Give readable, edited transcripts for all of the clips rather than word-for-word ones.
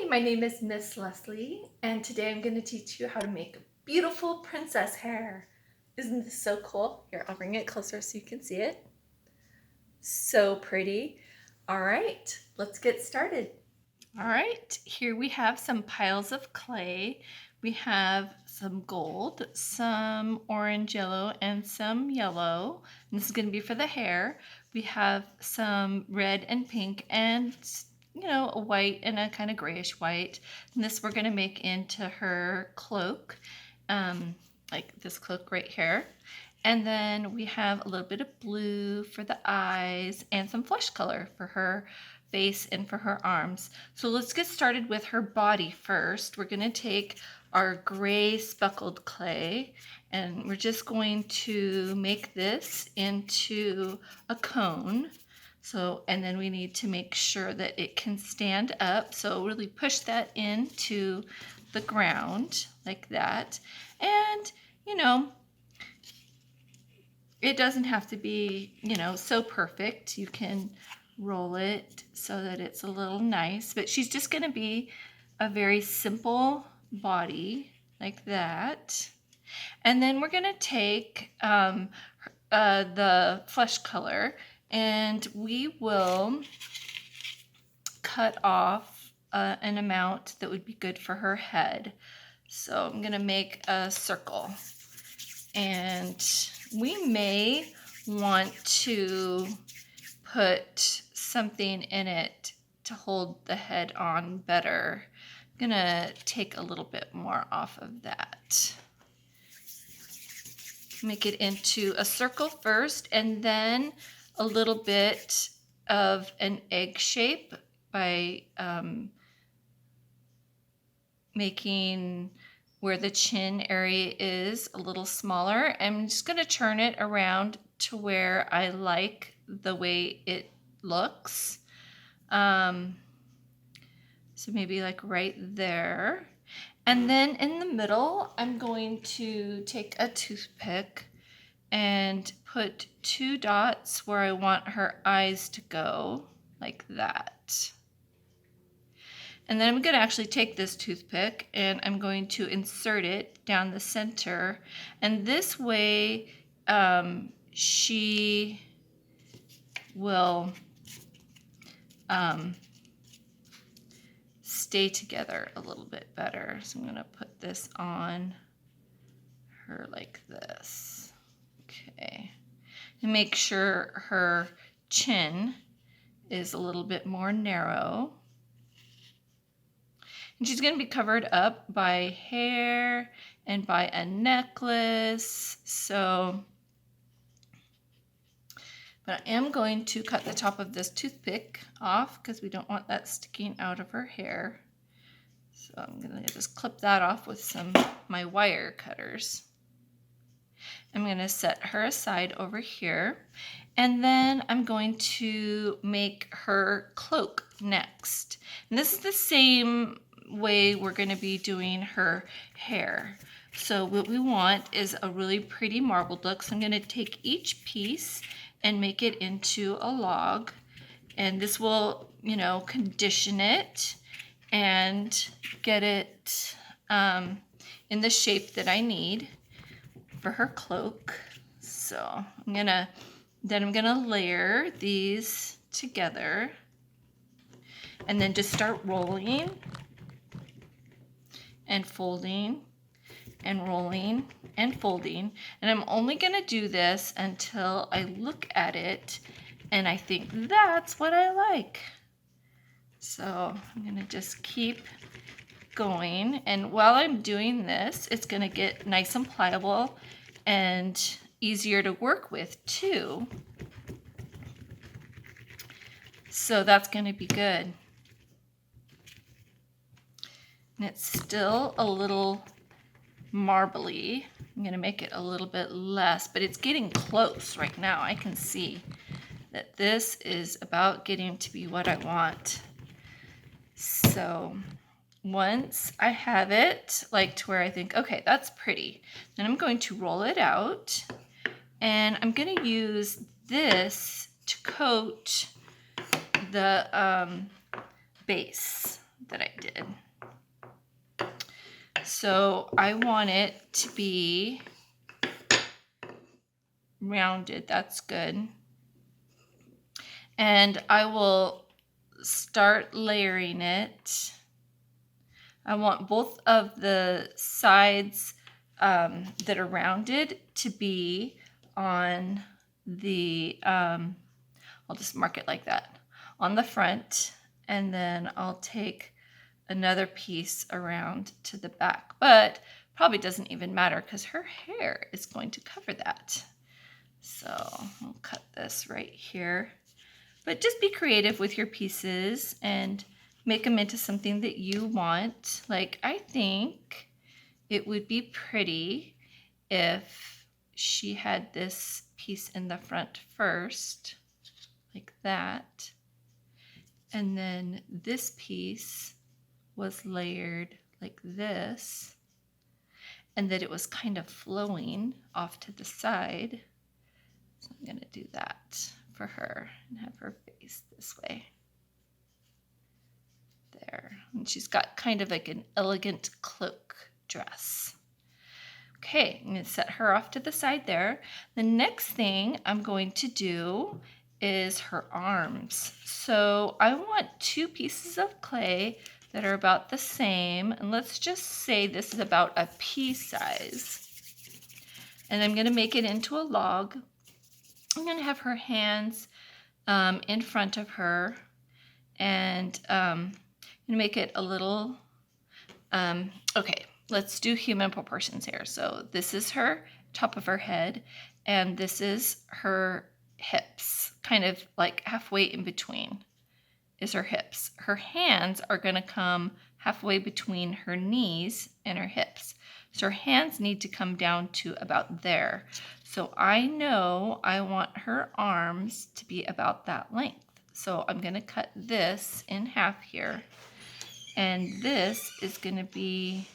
My name is Miss Leslie, and today I'm going to teach you how to make beautiful princess hair. Isn't this so cool? Here, I'll bring it closer so you can see it. So pretty. All right, let's get started. All right, here we have some piles of clay. We have some gold, some orange yellow, and some yellow. And this is going to be for the hair. We have some red and pink and a white and a kind of grayish white. And this we're going to make into her cloak, like this cloak right here. And then we have a little bit of blue for the eyes and some flesh color for her face and for her arms. So let's get started with her body first. We're going to take our gray speckled clay and we're just going to make this into a cone. So, and then we need to make sure that it can stand up. So really push that into the ground like that. And, it doesn't have to be, so perfect. You can roll it so that it's a little nice, but she's just going to be a very simple body like that. And then we're going to take the flesh color and we will cut off an amount that would be good for her head. So I'm going to make a circle, and we may want to put something in it to hold the head on better. I'm gonna take a little bit more off of that. Make it into a circle first, and then a little bit of an egg shape by making where the chin area is a little smaller. I'm just going to turn it around to where I like the way it looks. So maybe like right there. And then in the middle, I'm going to take a toothpick and put 2 dots where I want her eyes to go, like that. And then I'm going to actually take this toothpick and I'm going to insert it down the center. And this way she will stay together a little bit better. So I'm going to put this on her like this. Okay. And make sure her chin is a little bit more narrow. And she's going to be covered up by hair and by a necklace. But I am going to cut the top of this toothpick off because we don't want that sticking out of her hair. So I'm going to just clip that off with my wire cutters. I'm going to set her aside over here. And then I'm going to make her cloak next. And this is the same way we're going to be doing her hair. So what we want is a really pretty marbled look. So I'm going to take each piece and make it into a log, and this will, condition it and get it in the shape that I need for her cloak. So I'm gonna layer these together and then just start rolling and folding and rolling and folding. And I'm only gonna do this until I look at it and I think that's what I like. So I'm gonna just keep going, and while I'm doing this, it's gonna get nice and pliable and easier to work with too. So that's gonna be good. And it's still a little marbly. I'm going to make it a little bit less, but it's getting close right now. I can see that this is about getting to be what I want. So once I have it like to where I think, okay, that's pretty, then I'm going to roll it out, and I'm going to use this to coat the base that I did. So I want it to be rounded. That's good. And I will start layering it. I want both of the sides that are rounded to be on the, I'll just mark it like that, on the front, and then I'll take another piece around to the back, but probably doesn't even matter because her hair is going to cover that. So I'll cut this right here, but just be creative with your pieces and make them into something that you want. Like, I think it would be pretty if she had this piece in the front first, like that, and then this piece was layered like this, and that it was kind of flowing off to the side. So I'm going to do that for her and have her face this way. There. And she's got kind of like an elegant cloak dress. Okay, I'm going to set her off to the side there. The next thing I'm going to do is her arms. So I want 2 pieces of clay that are about the same, and let's just say this is about a pea size. And I'm going to make it into a log. I'm going to have her hands in front of her, and I'm going to make it a little, okay, let's do human proportions here. So this is her top of her head, and this is her hips, kind of like halfway in between is her hips. Her hands are going to come halfway between her knees and her hips. So her hands need to come down to about there. So I know I want her arms to be about that length. So I'm going to cut this in half here. And this is going to be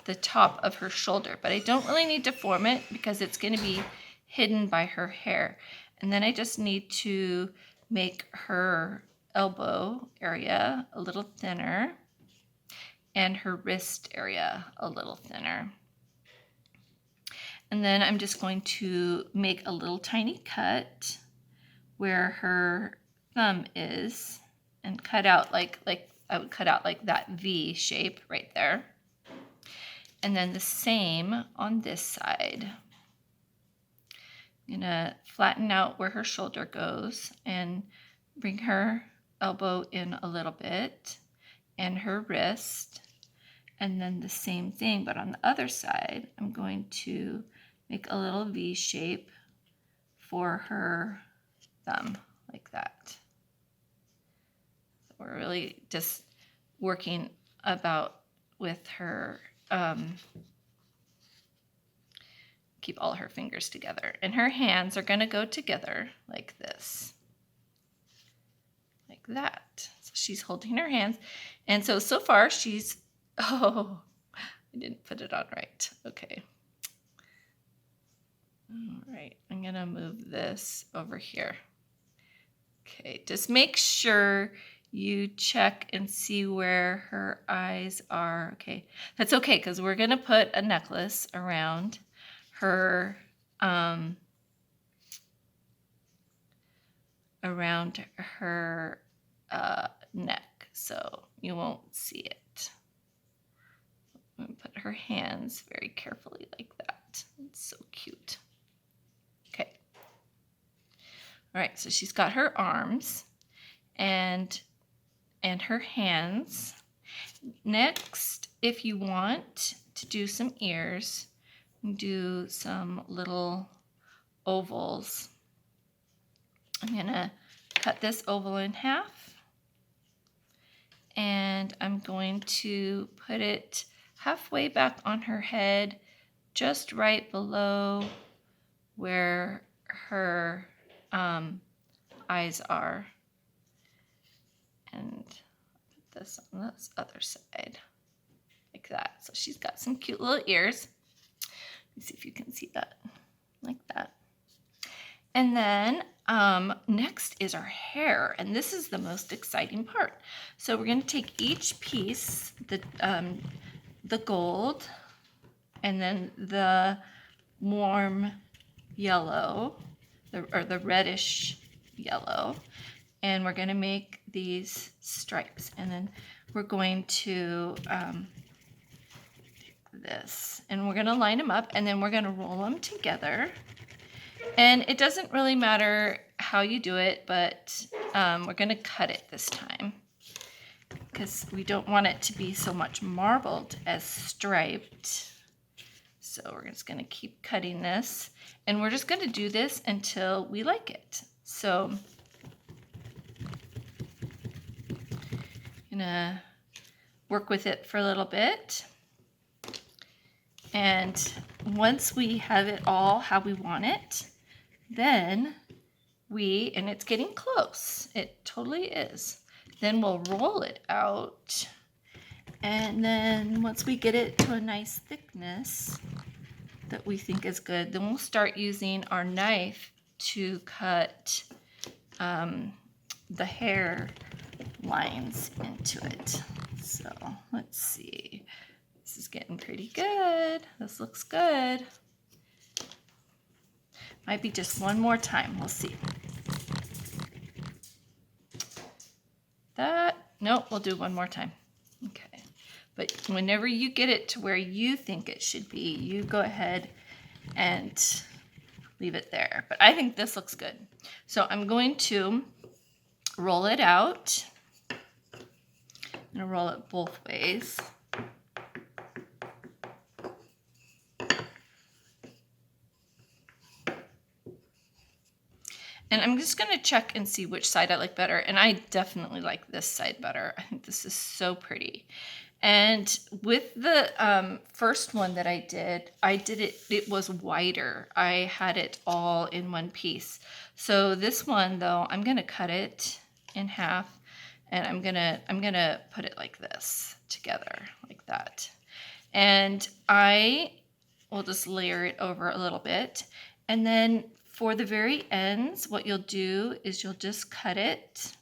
the top of her shoulder. But I don't really need to form it because it's going to be hidden by her hair. And then I just need to make her elbow area a little thinner and her wrist area a little thinner. And then I'm just going to make a little tiny cut where her thumb is and cut out like I would cut out like that V shape right there. And then the same on this side. I'm gonna flatten out where her shoulder goes and bring her elbow in a little bit and her wrist. And then the same thing, but on the other side, I'm going to make a little V shape for her thumb, like that. So we're really just working about with her, keep all her fingers together. And her hands are gonna go together like this, like that. So she's holding her hands. And so far she's, oh, I didn't put it on right. Okay. All right, I'm gonna move this over here. Okay, just make sure you check and see where her eyes are. Okay, that's okay because we're gonna put a necklace around her, neck, so you won't see it. I'm gonna put her hands very carefully like that. It's so cute. Okay. All right, so she's got her arms and her hands. Next, if you want to do some ears, do some little ovals. I'm gonna cut this oval in half, and I'm going to put it halfway back on her head, just right below where her eyes are. And put this on this other side, like that. So she's got some cute little ears. Let me see if you can see that, like that. And then next is our hair, and this is the most exciting part. So we're going to take each piece, the gold and then the warm yellow, or the reddish yellow, and we're going to make these stripes, and then we're going to this, and we're going to line them up, and then we're going to roll them together. And it doesn't really matter how you do it, but we're going to cut it this time because we don't want it to be so much marbled as striped. So we're just going to keep cutting this, and we're just going to do this until we like it. So I'm going to work with it for a little bit. And once we have it all how we want it, then and it's getting close, it totally is, then we'll roll it out. And then once we get it to a nice thickness that we think is good, then we'll start using our knife to cut the hair lines into it. So let's see. This is getting pretty good. This looks good. Might be just one more time. We'll see. Nope, we'll do one more time. Okay. But whenever you get it to where you think it should be, you go ahead and leave it there. But I think this looks good. So I'm going to roll it out. I'm going to roll it both ways. And I'm just going to check and see which side I like better. And I definitely like this side better. I think this is so pretty. And with the first one that I did it was wider. I had it all in one piece. So this one though, I'm going to cut it in half, and I'm going to put it like this together, like that. And I will just layer it over a little bit. And then for the very ends, what you'll do is you'll just cut it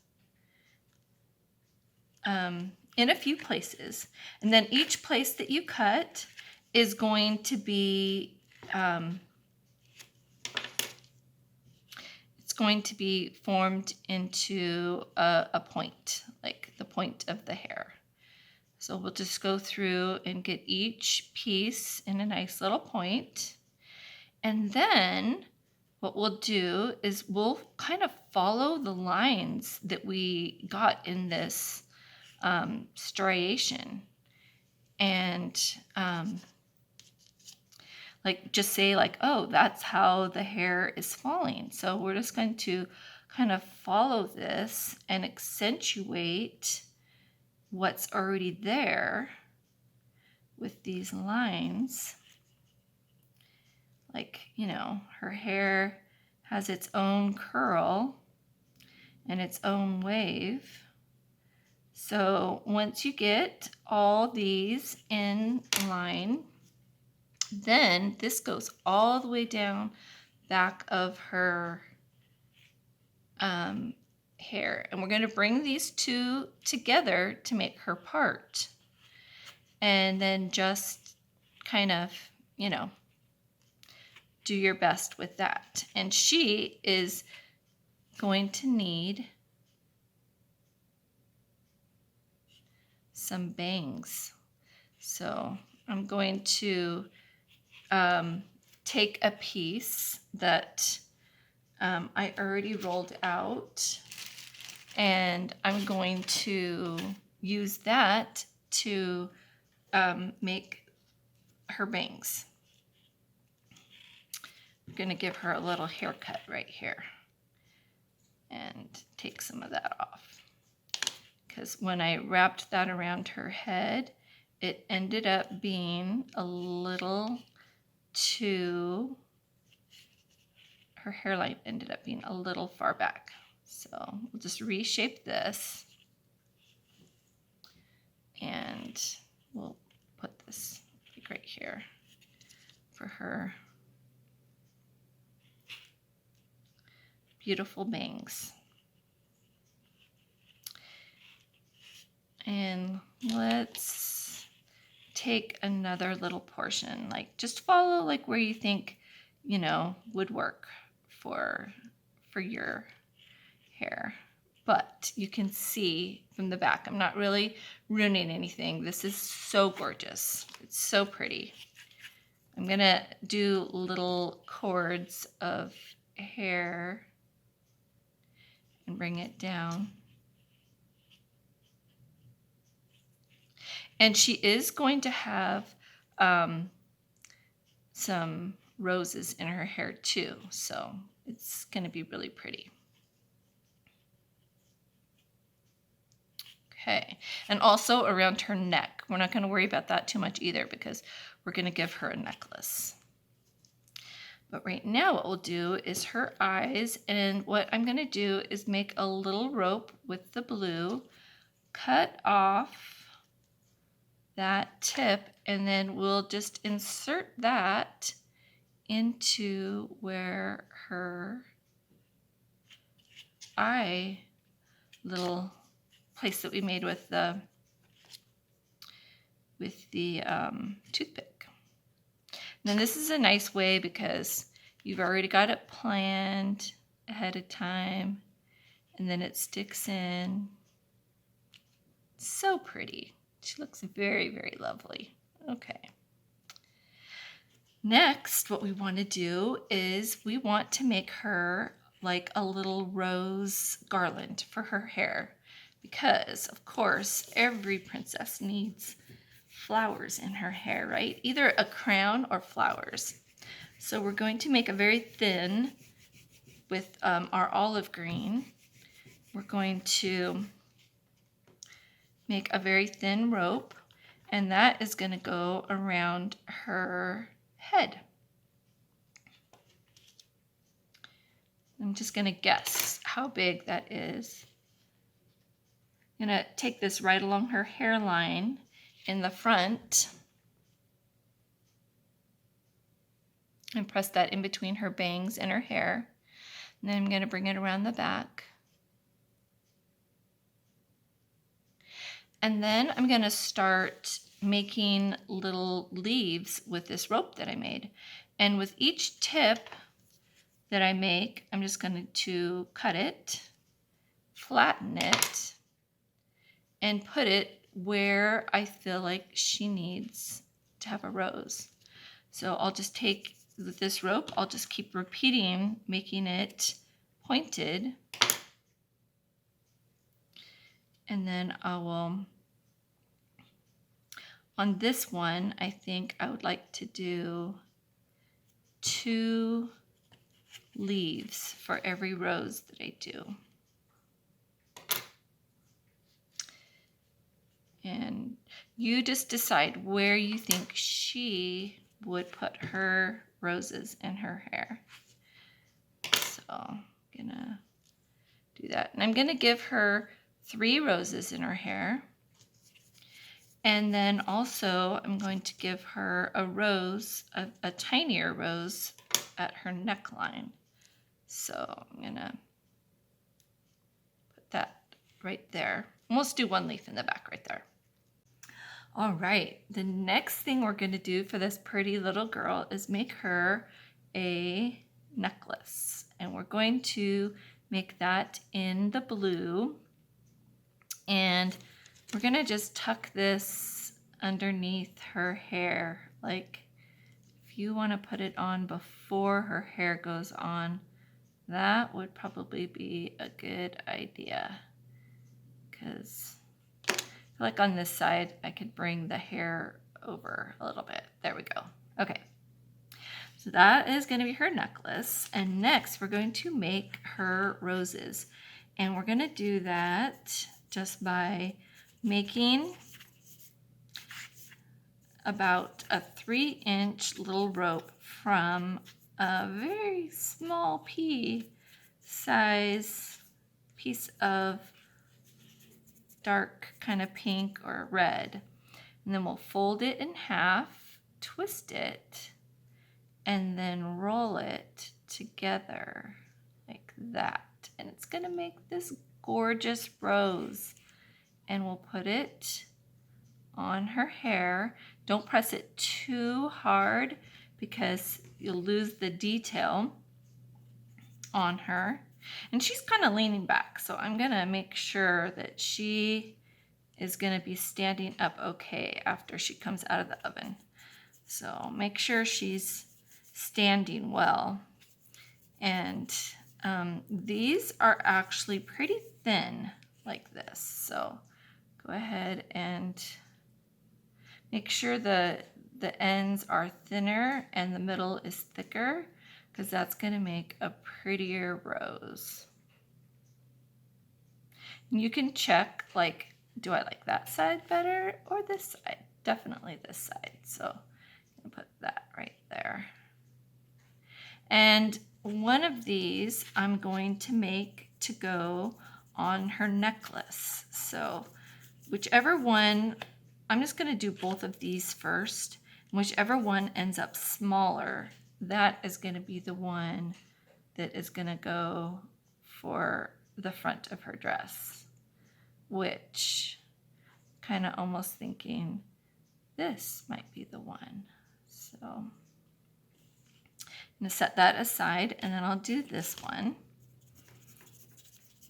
in a few places. And then each place that you cut is going to be, it's going to be formed into a point, like the point of the hair. So we'll just go through and get each piece in a nice little point. And then what we'll do is we'll kind of follow the lines that we got in this striation, and like just say like, oh, that's how the hair is falling. So we're just going to kind of follow this and accentuate what's already there with these lines. Like, you know, her hair has its own curl and its own wave. So once you get all these in line, then this goes all the way down back of her hair. And we're going to bring these two together to make her part. And then just kind of, you know, do your best with that. And she is going to need some bangs. So I'm going to take a piece that I already rolled out, and I'm going to use that to make her bangs. I'm going to give her a little haircut right here and take some of that off, because when I wrapped that around her head, it ended up being a little too, her hairline ended up being a little far back. So we'll just reshape this, and we'll put this like right here for her beautiful bangs. And let's take another little portion, like just follow like where you think, would work for your hair. But you can see from the back, I'm not really ruining anything. This is so gorgeous. It's so pretty. I'm gonna do little cords of hair and bring it down. And she is going to have some roses in her hair too, so it's going to be really pretty. Okay, and also around her neck. We're not going to worry about that too much either because we're going to give her a necklace. But right now what we'll do is her eyes, and what I'm going to do is make a little rope with the blue, cut off that tip, and then we'll just insert that into where her eye little place that we made with the toothpick. Now this is a nice way because you've already got it planned ahead of time, and then it sticks in. So pretty. She looks very, very lovely. Okay. Next, what we want to do is we want to make her like a little rose garland for her hair because, of course, every princess needs flowers in her hair, right? Either a crown or flowers. So we're going to make a very thin with our olive green. We're going to make a very thin rope, and that is going to go around her head. I'm just going to guess how big that is. I'm going to take this right along her hairline in the front and press that in between her bangs and her hair. And then I'm going to bring it around the back. And then I'm going to start making little leaves with this rope that I made. And with each tip that I make, I'm just going to cut it, flatten it, and put it where I feel like she needs to have a rose. So I'll just take with this rope, I'll just keep repeating, making it pointed. And then I will, on this one, I think I would like to do 2 leaves for every rose that I do. And you just decide where you think she would put her roses in her hair. So I'm gonna do that. And I'm gonna give her 3 roses in her hair. And then also I'm going to give her a rose, a tinier rose at her neckline. So I'm gonna put that right there. And we'll just do 1 leaf in the back right there. All right, the next thing we're gonna do for this pretty little girl is make her a necklace. And we're going to make that in the blue. And we're gonna just tuck this underneath her hair. Like if you wanna put it on before her hair goes on, that would probably be a good idea. Because like on this side, I could bring the hair over a little bit. There we go. Okay. So that is going to be her necklace. And next we're going to make her roses. And we're going to do that just by making about a 3-inch little rope from a very small pea size piece of dark kind of pink or red. And then we'll fold it in half, twist it, and then roll it together like that. And it's gonna make this gorgeous rose. And we'll put it on her hair. Don't press it too hard because you'll lose the detail on her. And she's kind of leaning back, so I'm gonna make sure that she is gonna be standing up okay after she comes out of the oven. So make sure she's standing well. And these are actually pretty thin like this. So go ahead and make sure the ends are thinner and the middle is thicker, because that's going to make a prettier rose. And you can check, like, do I like that side better or this side? Definitely this side. So I'm going to put that right there. And one of these I'm going to make to go on her necklace. So whichever one, I'm just going to do both of these first. Whichever one ends up smaller, that is going to be the one that is going to go for the front of her dress, which kind of almost thinking this might be the one. So I'm going to set that aside, and then I'll do this one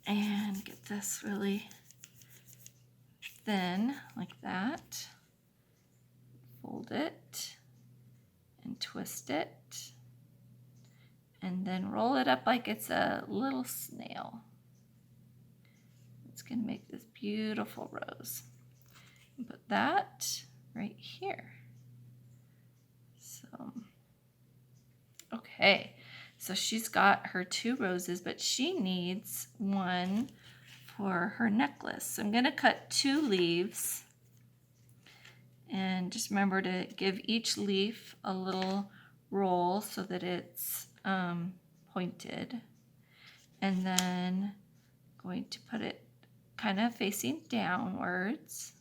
and get this really thin like that. Fold it and twist it, and then roll it up like it's a little snail. It's going to make this beautiful rose. And put that right here. So, okay, so she's got her 2 roses, but she needs one for her necklace. So I'm going to cut 2 leaves. And just remember to give each leaf a little roll so that it's pointed. And then going to put it kind of facing downwards.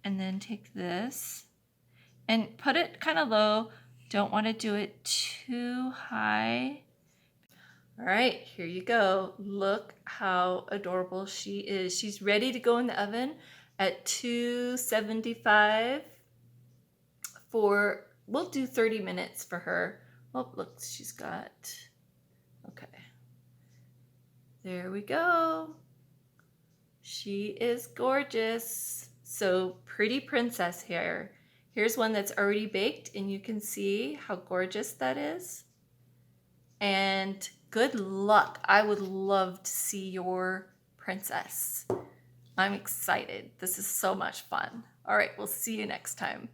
And then take this and put it kind of low. Don't want to do it too high. All right, here you go. Look how adorable she is. She's ready to go in the oven at 275 for, we'll do 30 minutes for her. Oh, look, she's got, okay. There we go. She is gorgeous. So pretty princess hair. Here's one that's already baked, and you can see how gorgeous that is. And good luck. I would love to see your princess. I'm excited. This is so much fun. All right, we'll see you next time.